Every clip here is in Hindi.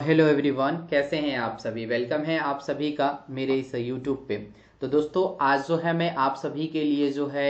हेलो एवरीवन, कैसे हैं आप सभी। वेलकम है आप सभी का मेरे इस यूट्यूब पे। तो दोस्तों, आज जो है मैं आप सभी के लिए जो है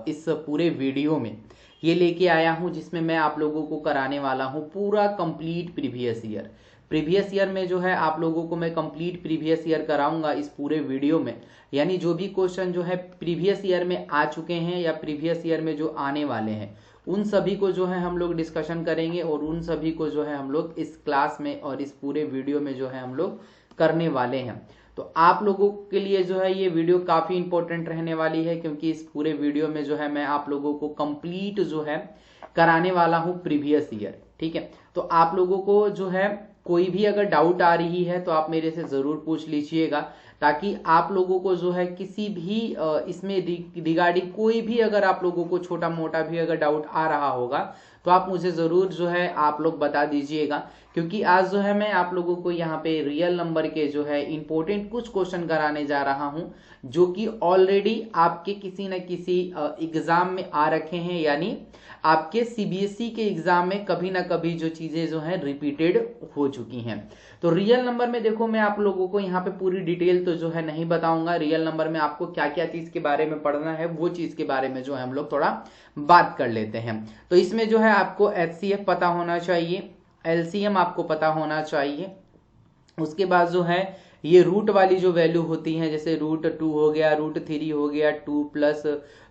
इस पूरे वीडियो में ये लेके आया हूँ जिसमें मैं आप लोगों को कराने वाला हूँ पूरा कंप्लीट प्रीवियस ईयर में जो है आप लोगों को मैं कंप्लीट प्रीवियस ईयर कराऊंगा इस पूरे वीडियो में। यानी जो भी क्वेश्चन जो है प्रीवियस ईयर में आ चुके हैं या प्रीवियस ईयर में जो आने वाले हैं उन सभी को जो है हम लोग डिस्कशन करेंगे और उन सभी को जो है हम लोग इस क्लास में और इस पूरे वीडियो में जो है हम लोग करने वाले हैं। तो आप लोगों के लिए जो है ये वीडियो काफ़ी इंपॉर्टेंट रहने वाली है, क्योंकि इस पूरे वीडियो में जो है मैं आप लोगों को कंप्लीट जो है कराने वाला हूँ प्रीवियस ईयर। ठीक है, तो आप लोगों को जो है कोई भी अगर डाउट आ रही है तो आप मेरे से ज़रूर पूछ लीजिएगा, ताकि आप लोगों को जो है किसी भी इसमें रिगार्डिंग कोई भी अगर आप लोगों को छोटा मोटा भी अगर डाउट आ रहा होगा तो आप मुझे ज़रूर जो है आप लोग बता दीजिएगा। क्योंकि आज जो है मैं आप लोगों को यहाँ पे रियल नंबर के जो है इम्पोर्टेंट कुछ क्वेश्चन कराने जा रहा हूँ जो कि ऑलरेडी आपके किसी न किसी एग्ज़ाम में आ रखे हैं, यानी आपके सीबीएसई के एग्ज़ाम में कभी ना कभी जो चीज़ें जो हैं रिपीटेड हो चुकी हैं। तो रियल नंबर में देखो, मैं आप लोगों को यहाँ पे पूरी डिटेल तो जो है नहीं बताऊंगा। रियल नंबर में आपको क्या क्या चीज़ के बारे में पढ़ना है वो चीज़ के बारे में जो है हम लोग थोड़ा बात कर लेते हैं। तो इसमें जो है आपको एचसीएफ पता होना चाहिए, एलसीएम आपको पता होना चाहिए। उसके बाद जो है ये रूट वाली जो वैल्यू होती हैं, जैसे √2 हो गया, √3 हो गया, 2 प्लस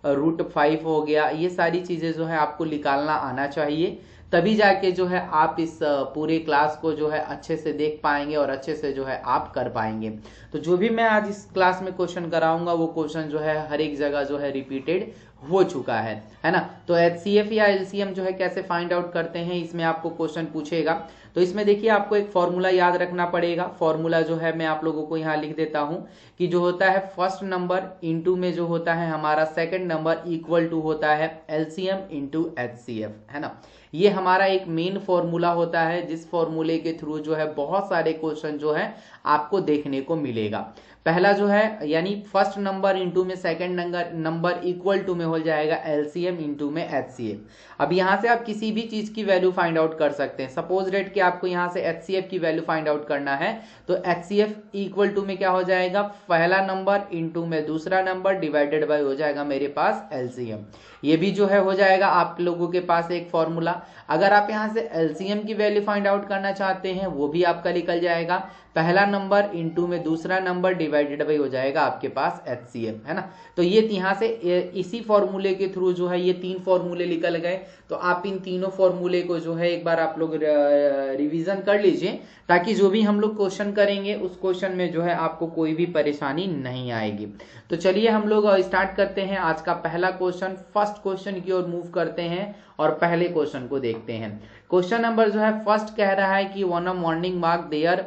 √5 हो गया, ये सारी चीज़ें जो है आपको निकालना आना चाहिए। तभी जाके जो है आप इस पूरे क्लास को जो है अच्छे से देख पाएंगे और अच्छे से जो है आप कर पाएंगे। तो जो भी मैं आज इस क्लास में क्वेश्चन कराऊंगा वो क्वेश्चन जो है हर एक जगह जो है रिपीटेड हो चुका है ना। तो एचसीएफ या एलसीएम जो है कैसे फाइंड आउट करते हैं, इसमें आपको क्वेश्चन पूछेगा। तो इसमें देखिए आपको एक फॉर्मूला याद रखना पड़ेगा। फॉर्मूला जो है मैं आप लोगों को यहाँ लिख देता हूँ कि जो होता है फर्स्ट नंबर इंटू में जो होता है हमारा सेकंड नंबर इक्वल टू होता है एलसीएम इंटू एचसीएफ, है ना। ये हमारा एक मेन फॉर्मूला होता है जिस फॉर्मूले के थ्रू जो है बहुत सारे क्वेश्चन जो है आपको देखने को मिलेगा। पहला जो है यानी फर्स्ट नंबर इंटू में सेकंड नंबर इक्वल टू में हो जाएगा एलसीएम इंटू में एचसीएफ। अब यहाँ से आप किसी भी चीज की वैल्यू फाइंड आउट कर सकते हैं। सपोज रेट कि आपको यहाँ से एचसीएफ की वैल्यू फाइंड आउट करना है तो एचसीएफ इक्वल टू में क्या हो जाएगा, पहला नंबर इंटू में दूसरा नंबर डिवाइडेड बाय हो जाएगा मेरे पास एलसीएम। ये भी जो है हो जाएगा आप लोगों के पास एक फॉर्मूला। अगर आप यहाँ से एलसीएम की वैल्यू फाइंड आउट करना चाहते हैं वो भी आपका निकल जाएगा, पहला नंबर इंटू में दूसरा नंबर डिवाइडेड बाय हो जाएगा आपके पास एचसीएफ, है ना। तो ये यहाँ से इसी फॉर्मूले के थ्रू जो है ये 3 फॉर्मूले निकल गए। तो आप इन तीनों फॉर्मूले को जो है एक बार आप लोग रिवीजन कर लीजिए, ताकि जो भी हम लोग क्वेश्चन करेंगे उस क्वेश्चन में जो है आपको कोई भी परेशानी नहीं आएगी। तो चलिए हम लोग स्टार्ट करते हैं आज का पहला क्वेश्चन। फर्स्ट क्वेश्चन की ओर मूव करते हैं और पहले क्वेश्चन को देखते हैं। क्वेश्चन नंबर जो है फर्स्ट कह रहा है कि on a morning walk there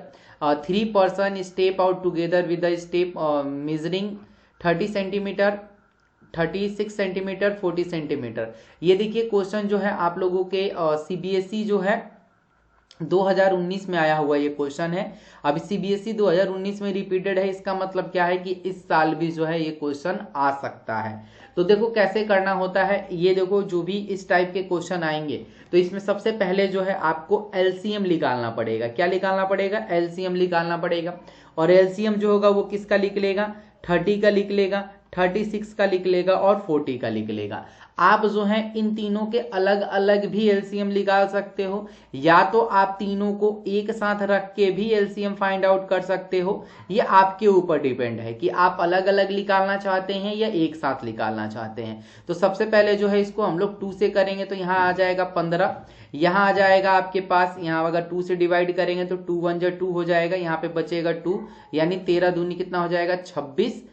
3 person step out together with the step measuring 30 centimetre, 36 centimetre, 40 centimetre. ये देखिए क्वेश्चन जो है आप लोगों के सीबीएसई जो है 2019 में आया हुआ ये क्वेश्चन है। अब सीबीएसई 2019 में रिपीटेड है, इसका मतलब क्या है कि इस साल भी जो है ये क्वेश्चन आ सकता है। तो देखो कैसे करना होता है, ये देखो जो भी इस टाइप के क्वेश्चन आएंगे तो इसमें सबसे पहले जो है आपको एलसीएम निकालना पड़ेगा। क्या निकालना पड़ेगा, एलसीएम निकालना पड़ेगा। और एलसीएम जो होगा वो किसका लिख लेगा, 30 का लिख लेगा, 36 का लिख लेगा और 40 का लिख लेगा। आप जो है इन तीनों के अलग अलग भी एलसीएम निकाल सकते हो, या तो आप तीनों को एक साथ रख के भी एलसीएम फाइंड आउट कर सकते हो। ये आपके ऊपर डिपेंड है कि आप अलग अलग निकालना चाहते हैं या एक साथ निकालना चाहते हैं। तो सबसे पहले जो है इसको हम लोग 2 से करेंगे तो यहाँ आ जाएगा 15, यहाँ आ जाएगा आपके पास, यहाँ अगर 2 से डिवाइड करेंगे तो 2 1 जा 2 हो जाएगा, यहाँ पे बचेगा 2, यानी 13 दूनी कितना हो जाएगा 26।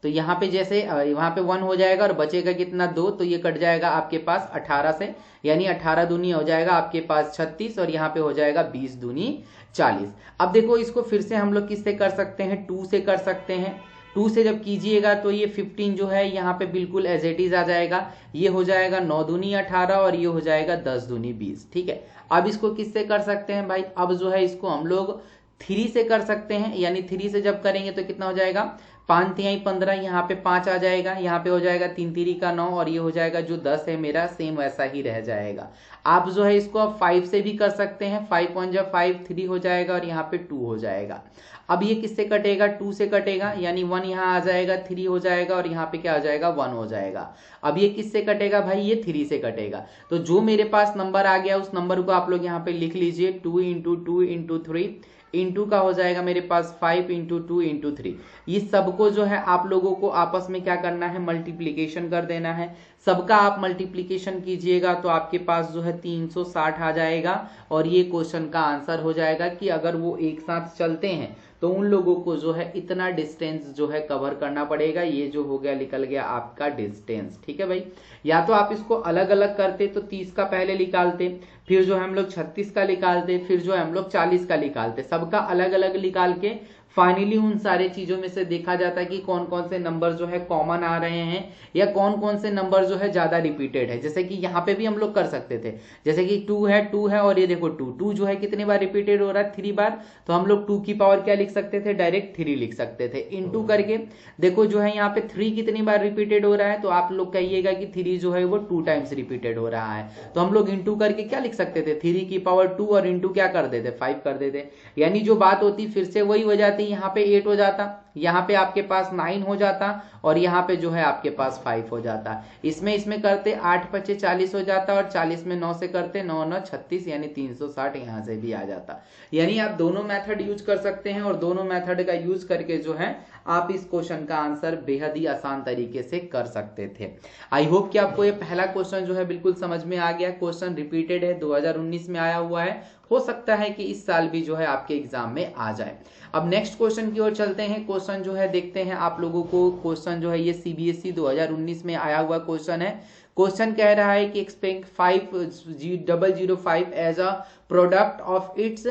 तो यहाँ पे जैसे वहाँ पे 1 हो जाएगा और बचेगा कितना 2, तो ये कट जाएगा आपके पास 18 से, यानी 18 दूनी हो जाएगा आपके पास 36 और यहाँ पे हो जाएगा 20 दूनी 40। अब देखो इसको फिर से हम लोग किससे कर सकते हैं, 2 से कर सकते हैं। 2 से जब कीजिएगा तो ये 15 जो है यहाँ पे बिल्कुल एज इट इज आ जाएगा, ये हो जाएगा 9 दूनी 18 और ये हो जाएगा 10 दूनी 20। ठीक है, अब इसको किससे कर सकते हैं भाई, अब जो है इसको हम लोग 3 से कर सकते हैं। यानी 3 से जब करेंगे तो कितना हो जाएगा, 5 तिहाई 15, यहाँ पे 5 आ जाएगा, यहाँ पे हो जाएगा 3 तिरी का 9 और ये हो जाएगा जो 10 है मेरा सेम वैसा ही रह जाएगा। आप जो है इसको अब 5 से भी कर सकते हैं, 5 1 जा 5, 3 हो जाएगा और यहाँ पे 2 हो जाएगा। अब ये किससे कटेगा, 2 से कटेगा, यानी 1 यहाँ आ जाएगा, 3 हो जाएगा और यहाँ पे क्या आ जाएगा 1 हो जाएगा। अब ये किससे कटेगा भाई, ये 3 से कटेगा। तो जो मेरे पास नंबर आ गया उस नंबर को आप लोग यहाँ पे लिख लीजिए, 2 × 2 × 3 इंटू का हो जाएगा मेरे पास 5 × 2 × 3। ये सबको जो है आप लोगों को आपस में क्या करना है, मल्टीप्लीकेशन कर देना है। सबका आप मल्टीप्लीकेशन कीजिएगा तो आपके पास जो है 360 आ जाएगा और ये क्वेश्चन का आंसर हो जाएगा कि अगर वो एक साथ चलते हैं तो उन लोगों को जो है इतना डिस्टेंस जो है कवर करना पड़ेगा। ये जो हो गया निकल गया आपका डिस्टेंस, ठीक है भाई। या तो आप इसको अलग अलग करते तो 30 का पहले निकालते, फिर जो हम लोग 36 का निकालते, फिर जो हम लोग 40 का निकालते, सबका अलग अलग निकाल के फाइनली उन सारे चीजों में से देखा जाता है कि कौन कौन से नंबर जो है कॉमन आ रहे हैं या कौन कौन से नंबर जो है ज्यादा रिपीटेड है। जैसे कि यहाँ पे भी हम लोग कर सकते थे, जैसे कि 2 है और ये देखो 2 जो है कितनी बार रिपीटेड हो रहा है, 3 बार। तो हम लोग 2 की पावर क्या लिख सकते थे, डायरेक्ट 3 लिख सकते थे। इनटू करके देखो जो है यहाँ पे 3 कितनी बार रिपीटेड हो रहा है, तो आप लोग कहिएगा कि 3 जो है वो 2 टाइम्स रिपीटेड हो रहा है, तो हम लोग इंटू करके क्या लिख सकते थे, 3 की पावर 2 और इंटू क्या कर देते, 5 कर देते। यानी जो बात होती फिर से वही हो जाती, यहाँ पे 8 हो जाता, यहाँ पे आपके पास 9 हो जाता और यहाँ पे जो है आपके पास 5 हो जाता। इसमें करते 8 × 5 = 40 हो जाता और 40 में 9 से करते 9 × 9 = 36, यानी 360 यहाँ से भी आ जाता। यानी आप दोनों मेथड यूज कर सकते हैं और दोनों मेथड का यूज करके जो है आप इस क्वेश्चन का आंसर बेहद ही आसान तरीके से कर सकते थे। आई होप कि आपको ये पहला क्वेश्चन जो है बिल्कुल समझ में आ गया। क्वेश्चन रिपीटेड है, 2019 में आया हुआ है, हो सकता है कि इस साल भी जो है आपके एग्जाम में आ जाए। अब नेक्स्ट क्वेश्चन की ओर चलते हैं। क्वेश्चन जो है देखते हैं आप लोगों को। क्वेश्चन जो है ये सीबीएसई 2019 में आया हुआ क्वेश्चन है। क्वेश्चन कह रहा है कि expect 5005 as a product of its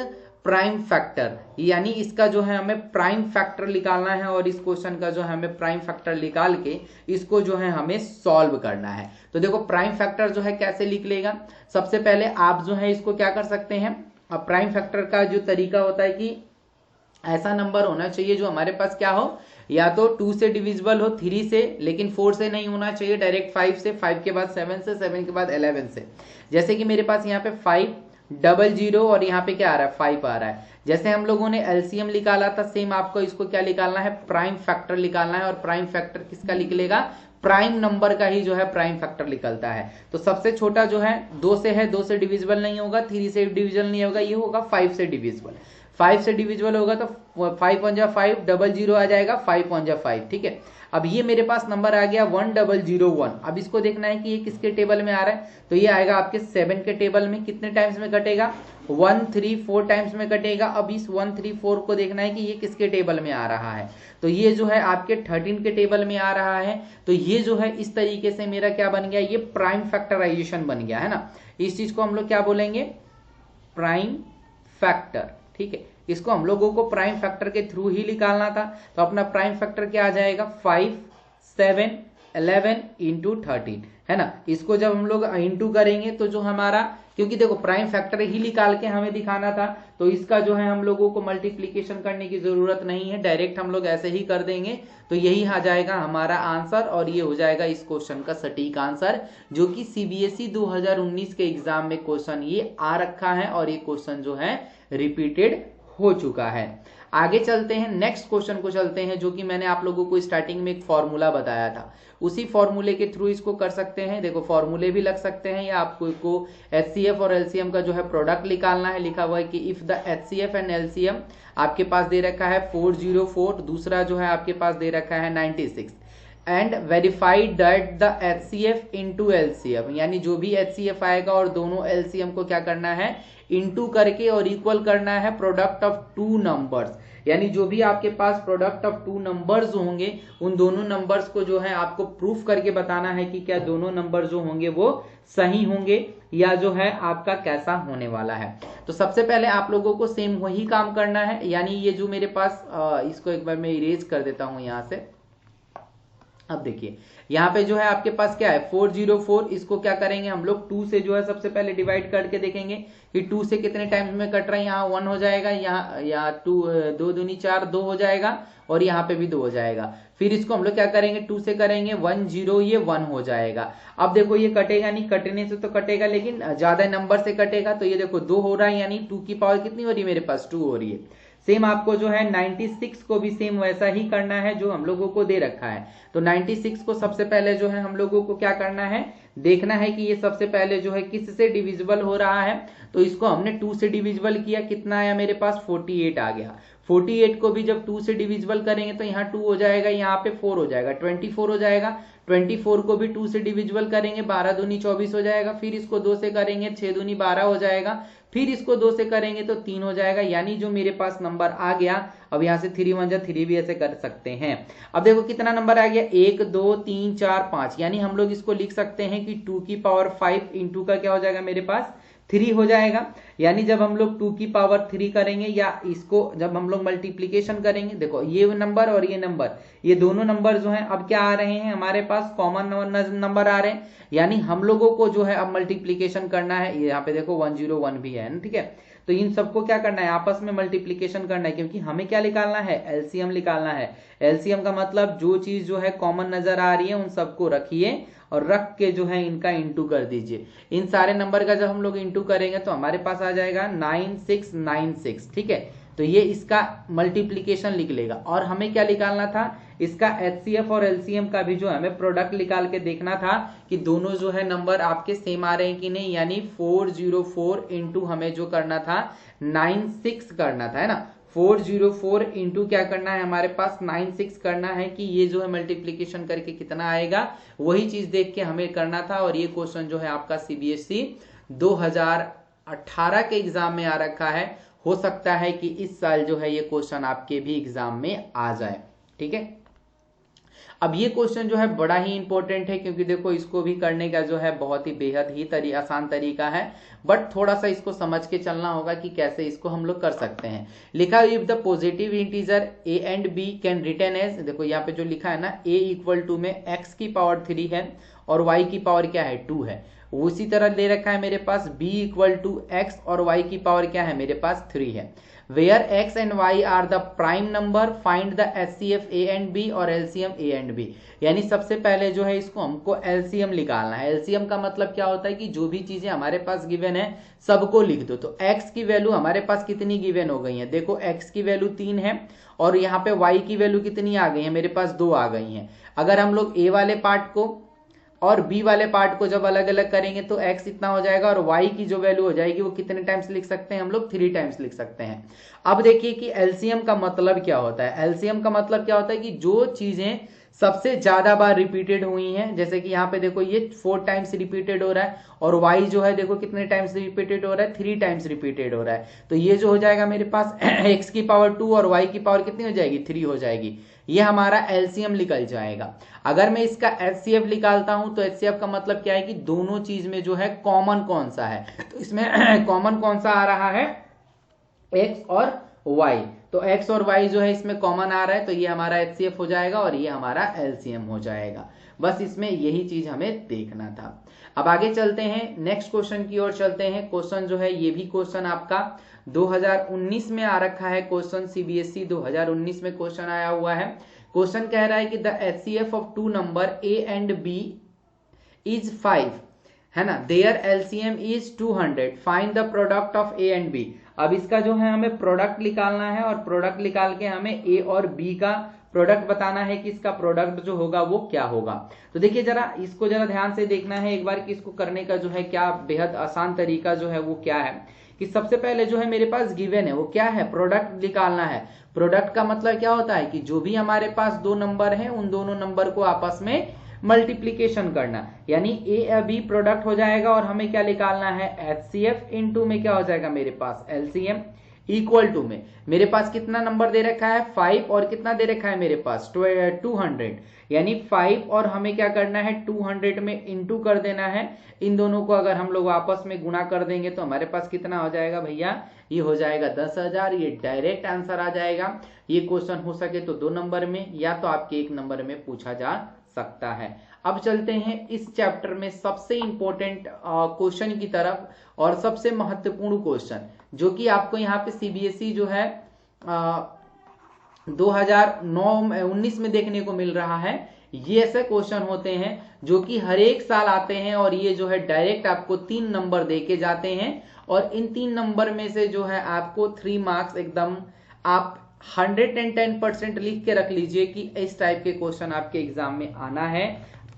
prime factor, यानी इसका जो है हमें प्राइम फैक्टर निकालना है और इस क्वेश्चन का जो है हमें प्राइम फैक्टर निकाल के इसको जो है हमें सॉल्व करना है। तो देखो प्राइम फैक्टर जो है कैसे निकलेगा, सबसे पहले आप जो है इसको क्या कर सकते हैं। अब प्राइम फैक्टर का जो तरीका होता है कि ऐसा नंबर होना चाहिए जो हमारे पास क्या हो, या तो 2 से डिविजिबल हो, 3 से, लेकिन 4 से नहीं होना चाहिए, डायरेक्ट 5 से, 5 के बाद 7 से, 7 के बाद 11 से। जैसे कि मेरे पास यहाँ पे 500 और यहाँ पे क्या आ रहा है 5 आ रहा है। जैसे हम लोगों ने एलसीएम निकाला था, सेम आपको इसको क्या निकालना है, प्राइम फैक्टर निकालना है। और प्राइम फैक्टर किसका निकलेगा, प्राइम नंबर का ही जो है प्राइम फैक्टर निकलता है। तो सबसे छोटा जो है 2 से है, 2 से डिविजिबल नहीं होगा, 3 से डिविजिबल नहीं होगा, ये होगा 5 से डिविजिबल। 5 से डिविजिबल होगा तो 5 1 जा 5, 00 आ जाएगा, 5 1 जा 5, ठीक है। अब ये मेरे पास नंबर आ गया 1001। अब इसको देखना है कि ये किसके टेबल में आ रहा है, तो ये आएगा आपके 7 के टेबल में। कितने टाइम्स में कटेगा, 134 टाइम्स में कटेगा। अब इस 134 को देखना है कि ये किसके टेबल में आ रहा है, तो ये जो है आपके 13 के टेबल में आ रहा है। तो ये जो है इस तरीके से मेरा क्या बन गया, ये प्राइम फैक्टराइजेशन बन गया है ना। इस चीज को हम लोग क्या बोलेंगे, प्राइम फैक्टर, ठीक है। इसको हम लोगों को प्राइम फैक्टर के थ्रू ही निकालना था। तो अपना प्राइम फैक्टर क्या आ जाएगा, 5 7 11 × 13, है ना। इसको जब हम लोग इंटू करेंगे तो जो हमारा, क्योंकि देखो प्राइम फैक्टर ही निकाल के हमें दिखाना था, तो इसका जो है हम लोगों को मल्टीप्लीकेशन करने की जरूरत नहीं है, डायरेक्ट हम लोग ऐसे ही कर देंगे। तो यही आ जाएगा हमारा आंसर और ये हो जाएगा इस क्वेश्चन का सटीक आंसर, जो कि सीबीएसई 2019 के एग्जाम में क्वेश्चन ये आ रखा है और ये क्वेश्चन जो है रिपीटेड हो चुका है। आगे चलते हैं, नेक्स्ट क्वेश्चन को चलते हैं, जो कि मैंने आप लोगों को स्टार्टिंग में एक फॉर्मूला बताया था, उसी फॉर्मूले के थ्रू इसको कर सकते हैं। देखो फॉर्मूले भी लग सकते हैं या आपको एचसीएफ और एलसीएम का जो है प्रोडक्ट निकालना है। लिखा हुआ है कि if the HCF and LCM आपके पास दे रखा है 404, दूसरा जो है आपके पास दे रखा है 96, and verified that the HCF into LCM, यानी जो भी एचसीएफ आएगा और दोनों एलसीएम को क्या करना है, इनटू करके और इक्वल करना है प्रोडक्ट ऑफ 2 नंबर्स। यानी जो भी आपके पास प्रोडक्ट ऑफ 2 नंबर्स होंगे उन दोनों नंबर्स को जो है आपको प्रूफ करके बताना है कि क्या दोनों नंबर जो होंगे वो सही होंगे या जो है आपका कैसा होने वाला है। तो सबसे पहले आप लोगों को सेम वही काम करना है। यानी ये जो मेरे पास इसको एक बार मैं इरेज कर देता हूं यहाँ से, अब देखिए यहाँ पे जो है आपके पास क्या है 404, इसको क्या करेंगे हम लोग 2 से जो है सबसे पहले डिवाइड करके देखेंगे कि 2 से कितने टाइम्स में कट रहा है। यहाँ 1 हो जाएगा, यहाँ 2 2 दूनी 4 2 हो जाएगा, और यहाँ पे भी 2 हो जाएगा। फिर इसको हम लोग क्या करेंगे 2 से करेंगे 1 0, ये 1 हो जाएगा। अब देखो ये कटेगा नहीं, कटने से तो कटेगा लेकिन ज्यादा नंबर से कटेगा, तो ये देखो 2 हो रहा है, यानी 2 की पावर कितनी हो रही है मेरे पास 2 हो रही है। सेम आपको जो है 96 को भी सेम वैसा ही करना है जो हम लोगों को दे रखा है। तो 96 को सबसे पहले जो है हम लोगों को क्या करना है, देखना है कि ये सबसे पहले जो है किस से डिविजिबल हो रहा है। तो इसको हमने 2 से डिविजिबल किया, कितना आया मेरे पास 48 आ गया। 48 को भी जब 2 से डिविजिबल करेंगे तो यहाँ 2 हो जाएगा, यहाँ पे 4 हो जाएगा, 24 हो जाएगा। 24 को भी 2 से डिविजिबल करेंगे, 12 दूनी 24 हो जाएगा। फिर इसको 2 से करेंगे 6 दूनी 12 हो जाएगा। फिर इसको 2 से करेंगे तो 3 हो जाएगा, यानी जो मेरे पास नंबर आ गया। अब यहाँ से 3 1 जा 3 भी ऐसे कर सकते हैं। अब देखो कितना नंबर आ गया 1 2 3 4 5, यानी हम लोग इसको लिख सकते हैं कि 2 की पावर 5 इंटू का क्या हो जाएगा मेरे पास 3 हो जाएगा। यानी जब हम लोग 2 की पावर 3 करेंगे या इसको जब हम लोग मल्टीप्लीकेशन करेंगे, देखो ये नंबर और ये नंबर, ये दोनों नंबर जो हैं अब क्या आ रहे हैं हमारे पास कॉमन नंबर आ रहे हैं। यानी हम लोगों को जो है अब मल्टीप्लीकेशन करना है। यहाँ पे देखो 101 भी है, ठीक है। तो इन सबको क्या करना है आपस में मल्टीप्लीकेशन करना है, क्योंकि हमें क्या निकालना है एलसीएम निकालना है। एलसीएम का मतलब जो चीज जो है कॉमन नजर आ रही है उन सबको रखिए और रख के जो है इनका इंटू कर दीजिए। इन सारे नंबर का जब हम लोग इंटू करेंगे तो हमारे पास आ जाएगा 9696, ठीक है। तो ये इसका मल्टीप्लीकेशन लिख लेगा। और हमें क्या निकालना था, इसका एचसीएफ और एलसीएम का भी जो है हमें प्रोडक्ट निकाल के देखना था कि दोनों जो है नंबर आपके सेम आ रहे हैं कि नहीं। यानी 404 इंटू हमें जो करना था 96 करना था, है ना। 404 इंटू क्या करना है हमारे पास 96 करना है कि ये जो है मल्टीप्लीकेशन करके कितना आएगा, वही चीज देख के हमें करना था। और ये क्वेश्चन जो है आपका सीबीएसई 2018 के एग्जाम में आ रखा है। हो सकता है कि इस साल जो है ये क्वेश्चन आपके भी एग्जाम में आ जाए, ठीक है। अब ये क्वेश्चन जो है बड़ा ही इंपॉर्टेंट है, क्योंकि देखो इसको भी करने का जो है बहुत ही बेहद ही आसान तरीका है, बट थोड़ा सा इसको समझ के चलना होगा कि कैसे इसको हम लोग कर सकते हैं। लिखा if the positive integer a and b can written as, देखो यहाँ पे जो लिखा है ना a इक्वल टू में x की पावर 3 है और y की पावर क्या है 2 है। उसी तरह दे रखा है मेरे पास b इक्वल टू x और y की पावर क्या है मेरे पास 3 है। Where x and y are the prime number find the HCF a and b और एलसीएम a एंड b। यानी सबसे पहले जो है इसको हमको एलसीएम निकालना है। एलसीएम का मतलब क्या होता है कि जो भी चीजें हमारे पास गिवन है सबको लिख दो। तो x की वैल्यू हमारे पास कितनी गिवन हो गई है, देखो x की वैल्यू 3 है और यहाँ पे y की वैल्यू कितनी आ गई है मेरे पास 2 आ गई है। अगर हम लोग a वाले पार्ट को और b वाले पार्ट को जब अलग अलग करेंगे तो x इतना हो जाएगा और y की जो वैल्यू हो जाएगी वो कितने टाइम्स लिख सकते हैं हम लोग 3 टाइम्स लिख सकते हैं। अब देखिए कि एलसीएम का मतलब क्या होता है। एलसीएम का मतलब क्या होता है कि जो चीजें सबसे ज्यादा बार रिपीटेड हुई हैं, जैसे कि यहाँ पे देखो ये 4 टाइम्स रिपीटेड हो रहा है और y जो है देखो कितने टाइम्स रिपीटेड हो रहा है 3 टाइम्स रिपीटेड हो रहा है। तो ये जो हो जाएगा मेरे पास x की पावर 2 और y की पावर कितनी हो जाएगी 3 हो जाएगी। ये हमारा एलसीएम निकल जाएगा। अगर मैं इसका एचसीएफ निकालता हूं तो एचसीएफ का मतलब क्या है कि दोनों चीज में जो है कॉमन कौन सा है। तो इसमें कॉमन कौन सा आ रहा है x और y। तो x और y जो है इसमें कॉमन आ रहा है, तो ये हमारा एचसीएफ हो जाएगा और ये हमारा एलसीएम हो जाएगा। बस इसमें यही चीज हमें देखना था। अब आगे चलते हैं, नेक्स्ट क्वेश्चन की ओर चलते हैं। क्वेश्चन जो है ये भी क्वेश्चन आपका 2019 में आ रखा है। क्वेश्चन सीबीएसई 2019 में क्वेश्चन आया हुआ है। क्वेश्चन कह रहा है कि the HCF of 2 number a and b is 5, है ना। Their LCM is 200, find the product of a and b। अब इसका जो है हमें प्रोडक्ट निकालना है और प्रोडक्ट निकाल के हमें a और b का प्रोडक्ट बताना है कि इसका प्रोडक्ट जो होगा वो क्या होगा। तो देखिए जरा इसको जरा ध्यान से देखना है एक बार कि इसको करने का जो है क्या बेहद आसान तरीका जो है वो क्या है। कि सबसे पहले जो है मेरे पास गिवन है वो क्या है प्रोडक्ट निकालना है। प्रोडक्ट का मतलब क्या होता है कि जो भी हमारे पास 2 नंबर हैं उन दोनों नंबर को आपस में मल्टीप्लीकेशन करना, यानी ए बी प्रोडक्ट हो जाएगा और हमें क्या निकालना है एचसीएफ इनटू में क्या हो जाएगा मेरे पास एलसीएम इक्वल टू में मेरे पास कितना नंबर दे रखा है 5 और कितना दे रखा है मेरे पास 200, यानी 5 और हमें क्या करना है 200 में इंटू कर देना है। इन दोनों को अगर हम लोग आपस में गुणा कर देंगे तो हमारे पास कितना हो जाएगा भैया, ये हो जाएगा 10,000। ये डायरेक्ट आंसर आ जाएगा। ये क्वेश्चन हो सके तो 2 नंबर में या तो आपके 1 नंबर में पूछा जा सकता है। अब चलते हैं इस चैप्टर में सबसे इंपॉर्टेंट क्वेश्चन की तरफ, और सबसे महत्वपूर्ण क्वेश्चन जो कि आपको यहाँ पे सीबीएसई जो है 2019 में देखने को मिल रहा है। ये ऐसे क्वेश्चन होते हैं जो कि हर एक साल आते हैं, और ये जो है डायरेक्ट आपको 3 नंबर दे के जाते हैं, और इन 3 नंबर में से जो है आपको 3 मार्क्स एकदम आप 110% लिख के रख लीजिए कि इस टाइप के क्वेश्चन आपके एग्जाम में आना है,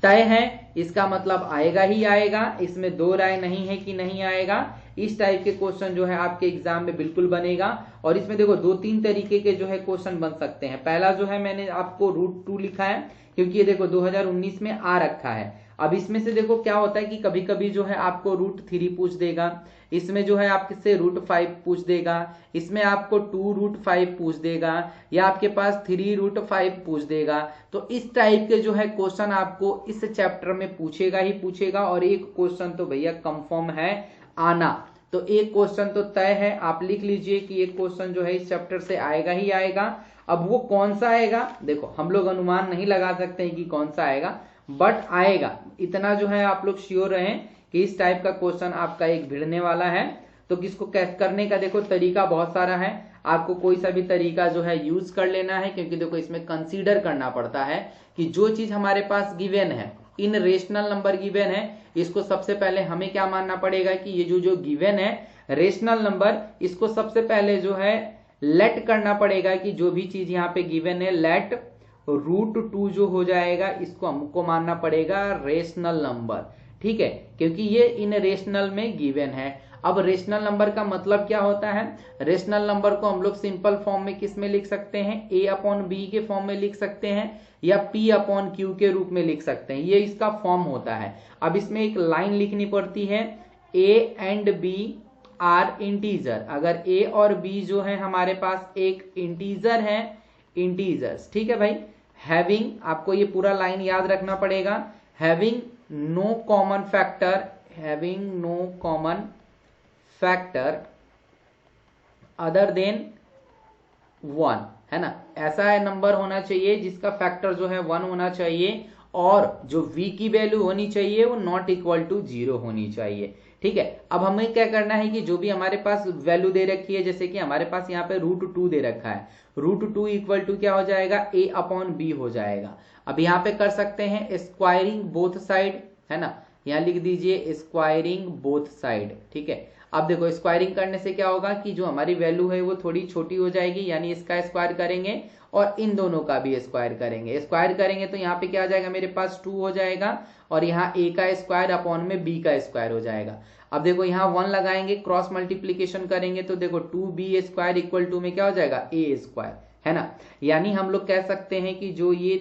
तय है। इसका मतलब आएगा ही आएगा, इसमें दो राय नहीं है कि नहीं आएगा। इस टाइप के क्वेश्चन जो है आपके एग्जाम में बिल्कुल बनेगा। और इसमें देखो 2-3 तरीके के जो है क्वेश्चन बन सकते हैं। पहला जो है मैंने आपको √2 लिखा है, क्योंकि ये देखो 2019 में आ रखा है। अब इसमें से देखो क्या होता है कि कभी कभी जो है आपको √3 पूछ देगा, इसमें जो है आपसे √5 पूछ देगा, इसमें आपको 2√5 पूछ देगा, या आपके पास 3√5 पूछ देगा। तो इस टाइप के जो है क्वेश्चन आपको इस चैप्टर में पूछेगा ही पूछेगा। और एक क्वेश्चन तो भैया कंफर्म है आना, तो एक क्वेश्चन तो तय है। आप लिख लीजिए कि एक क्वेश्चन जो है इस चैप्टर से आएगा ही आएगा। अब वो कौन सा आएगा, देखो हम लोग अनुमान नहीं लगा सकते हैं कि कौन सा आएगा, बट आएगा। इतना जो है आप लोग श्योर रहें कि इस टाइप का क्वेश्चन आपका एक भिड़ने वाला है। तो किसको करने का देखो तरीका बहुत सारा है, आपको कोई सा भी तरीका जो है यूज कर लेना है, क्योंकि देखो इसमें कंसीडर करना पड़ता है कि जो चीज हमारे पास गिवन है, इन रेशनल नंबर गिवन है, इसको सबसे पहले हमें क्या मानना पड़ेगा कि ये जो गिवन है रेशनल नंबर, इसको सबसे पहले जो है लेट करना पड़ेगा कि जो भी चीज यहाँ पे गिवन है लेट √2 जो हो जाएगा, इसको हमको मानना पड़ेगा रेशनल नंबर। ठीक है, क्योंकि ये इन रेशनल में गिवन है। अब रेशनल नंबर का मतलब क्या होता है, रेशनल नंबर को हम लोग सिंपल फॉर्म में किस में लिख सकते हैं, a/b के फॉर्म में लिख सकते हैं, या p/q के रूप में लिख सकते हैं। ये इसका फॉर्म होता है। अब इसमें एक लाइन लिखनी पड़ती है, a and b are integer. अगर a और b जो है हमारे पास एक इंटीजर है, इंटीजर्स, ठीक है भाई। हैविंग, आपको ये पूरा लाइन याद रखना पड़ेगा, having no common factor, having no common factor other than 1, है ना। ऐसा है नंबर होना चाहिए जिसका फैक्टर जो है 1 होना चाहिए, और जो v की वैल्यू होनी चाहिए वो नॉट इक्वल टू 0 होनी चाहिए। ठीक है, अब हमें क्या करना है कि जो भी हमारे पास वैल्यू दे रखी है, जैसे कि हमारे पास यहाँ पे √2 दे रखा है, √2 इक्वल टू क्या हो जाएगा, a/b हो जाएगा। अब यहाँ पे कर सकते हैं स्क्वायरिंग बोथ साइड, है ना, यहाँ लिख दीजिए स्क्वायरिंग बोथ साइड। ठीक है, अब देखो स्क्वायरिंग करने से क्या होगा कि जो हमारी वैल्यू है वो थोड़ी छोटी हो जाएगी, यानी इसका स्क्वायर करेंगे और इन दोनों का भी स्क्वायर करेंगे। स्क्वायर करेंगे तो यहाँ पे क्या आ जाएगा, मेरे पास 2 हो जाएगा, और यहाँ a का स्क्वायर अपॉन में b का स्क्वायर हो जाएगा। अब देखो यहाँ 1 लगाएंगे, क्रॉस मल्टीप्लीकेशन करेंगे तो देखो 2b² इक्वल टू में क्या हो जाएगा, a², है ना। यानी हम लोग कह सकते हैं कि जो ये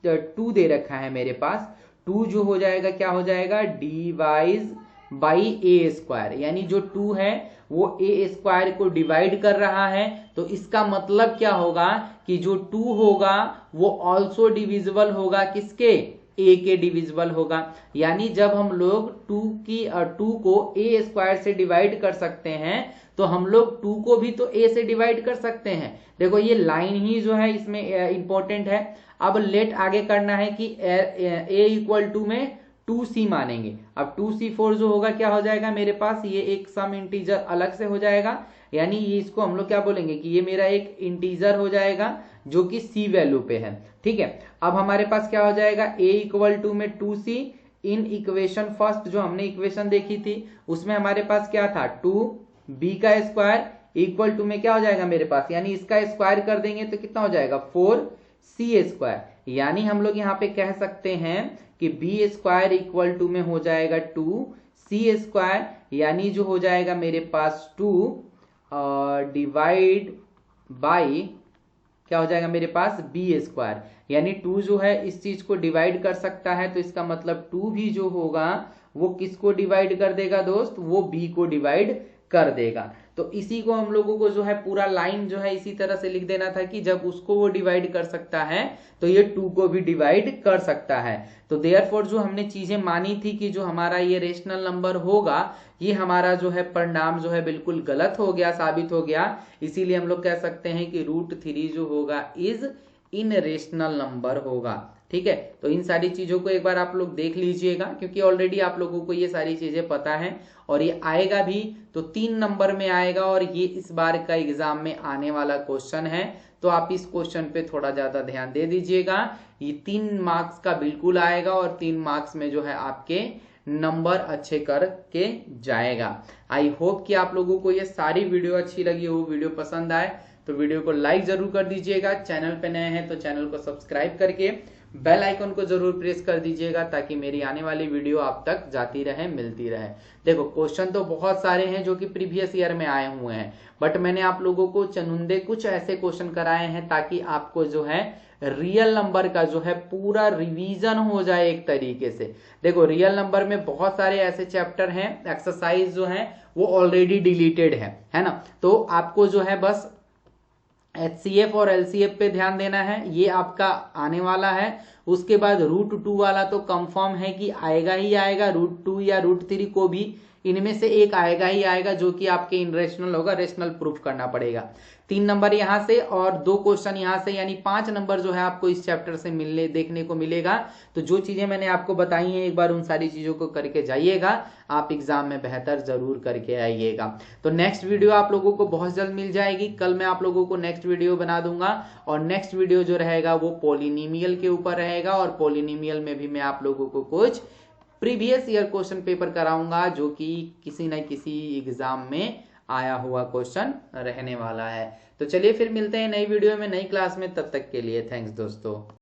2 दे रखा है मेरे पास, 2 जो हो जाएगा क्या हो जाएगा, डिवाइड बाई a², यानी जो 2 है वो a² को डिवाइड कर रहा है। तो इसका मतलब क्या होगा कि जो 2 होगा वो ऑल्सो डिविजिबल होगा किसके, a के डिविजिबल होगा। यानी जब हम लोग 2 को a² से डिवाइड कर सकते हैं, तो हम लोग 2 को भी तो a से डिवाइड कर सकते हैं। देखो ये लाइन ही जो है इसमें इंपॉर्टेंट है। अब लेट आगे करना है कि a इक्वल टू में 2c मानेंगे। अब 2c4 जो होगा क्या हो जाएगा मेरे पास, ये एक सम इंटीजर अलग से हो जाएगा, यानी ये इसको हम लोग क्या बोलेंगे कि ये मेरा एक इंटीजर हो जाएगा जो कि c वैल्यू पे है। ठीक है, अब हमारे पास क्या हो जाएगा, a इक्वल टू में 2c। इन इक्वेशन फर्स्ट जो हमने इक्वेशन देखी थी उसमें हमारे पास क्या था, 2b का स्क्वायर इक्वल टू में क्या हो जाएगा मेरे पास, यानी इसका स्क्वायर कर देंगे तो कितना हो जाएगा, 4c²। यानी हम लोग यहाँ पे कह सकते हैं कि b² इक्वल टू में हो जाएगा 2c², यानी जो हो जाएगा मेरे पास 2 डिवाइड बाई क्या हो जाएगा मेरे पास, b²। यानी 2 जो है इस चीज को डिवाइड कर सकता है, तो इसका मतलब 2 भी जो होगा वो किसको डिवाइड कर देगा दोस्त, वो b को डिवाइड कर देगा। तो इसी को हम लोगों को जो है पूरा लाइन जो है इसी तरह से लिख देना था कि जब उसको वो डिवाइड कर सकता है तो ये 2 को भी डिवाइड कर सकता है। तो देयरफॉर जो हमने चीजें मानी थी कि जो हमारा ये रेशनल नंबर होगा, ये हमारा जो है परिणाम जो है बिल्कुल गलत हो गया, साबित हो गया। इसीलिए हम लोग कह सकते हैं कि √3 जो होगा इज इन रेशनल नंबर होगा। ठीक है। तो इन सारी चीजों को एक बार आप लोग देख लीजिएगा, क्योंकि ऑलरेडी आप लोगों को ये सारी चीजें पता है और ये आएगा भी तो 3 नंबर में आएगा और ये इस बार का एग्जाम में आने वाला क्वेश्चन है। तो आप इस क्वेश्चन पे थोड़ा ज्यादा ध्यान दे दीजिएगा। ये 3 मार्क्स का बिल्कुल आएगा और 3 मार्क्स में जो है आपके नंबर अच्छे करके जाएगा। आई होप कि आप लोगों को ये सारी वीडियो अच्छी लगी हो, वीडियो पसंद आए तो वीडियो को लाइक जरूर कर दीजिएगा। चैनल पे नए हैं तो चैनल को सब्सक्राइब करके बेल आइकन को जरूर प्रेस कर दीजिएगा, ताकि मेरी आने वाली वीडियो आप तक जाती रहे, मिलती रहे। देखो क्वेश्चन तो बहुत सारे हैं जो कि प्रीवियस ईयर में आए हुए हैं, बट मैंने आप लोगों को चुनिंदे कुछ ऐसे क्वेश्चन कराए हैं ताकि आपको जो है रियल नंबर का जो है पूरा रिवीजन हो जाए एक तरीके से। देखो रियल नंबर में बहुत सारे ऐसे चैप्टर हैं, एक्सरसाइज जो है वो ऑलरेडी डिलीटेड है ना। तो आपको जो है बस HCF और LCF पे ध्यान देना है, ये आपका आने वाला है। उसके बाद √2 वाला तो कंफर्म है कि आएगा ही आएगा, √2 या √3 को भी इनमें से एक आएगा ही आएगा, जो कि आपके इनरेशनल होगा, रेशनल प्रूफ करना पड़ेगा। 3 नंबर यहाँ से और 2 क्वेश्चन यहाँ से, यानी 5 नंबर जो है आपको इस चैप्टर से मिलने देखने को मिलेगा। तो जो चीजें मैंने आपको बताई हैं एक बार उन सारी चीजों को करके जाइएगा, आप एग्जाम में बेहतर जरूर करके आइएगा। तो नेक्स्ट वीडियो आप लोगों को बहुत जल्द मिल जाएगी। कल मैं आप लोगों को नेक्स्ट वीडियो बना दूंगा और नेक्स्ट वीडियो जो रहेगा वो पॉलिनोमियल के ऊपर रहेगा और पॉलिनोमियल में भी मैं आप लोगों को कुछ प्रीवियस ईयर क्वेश्चन पेपर कराऊंगा, जो कि किसी न किसी एग्जाम में आया हुआ क्वेश्चन रहने वाला है। तो चलिए फिर मिलते हैं नई वीडियो में, नई क्लास में। तब तक के लिए थैंक्स दोस्तों।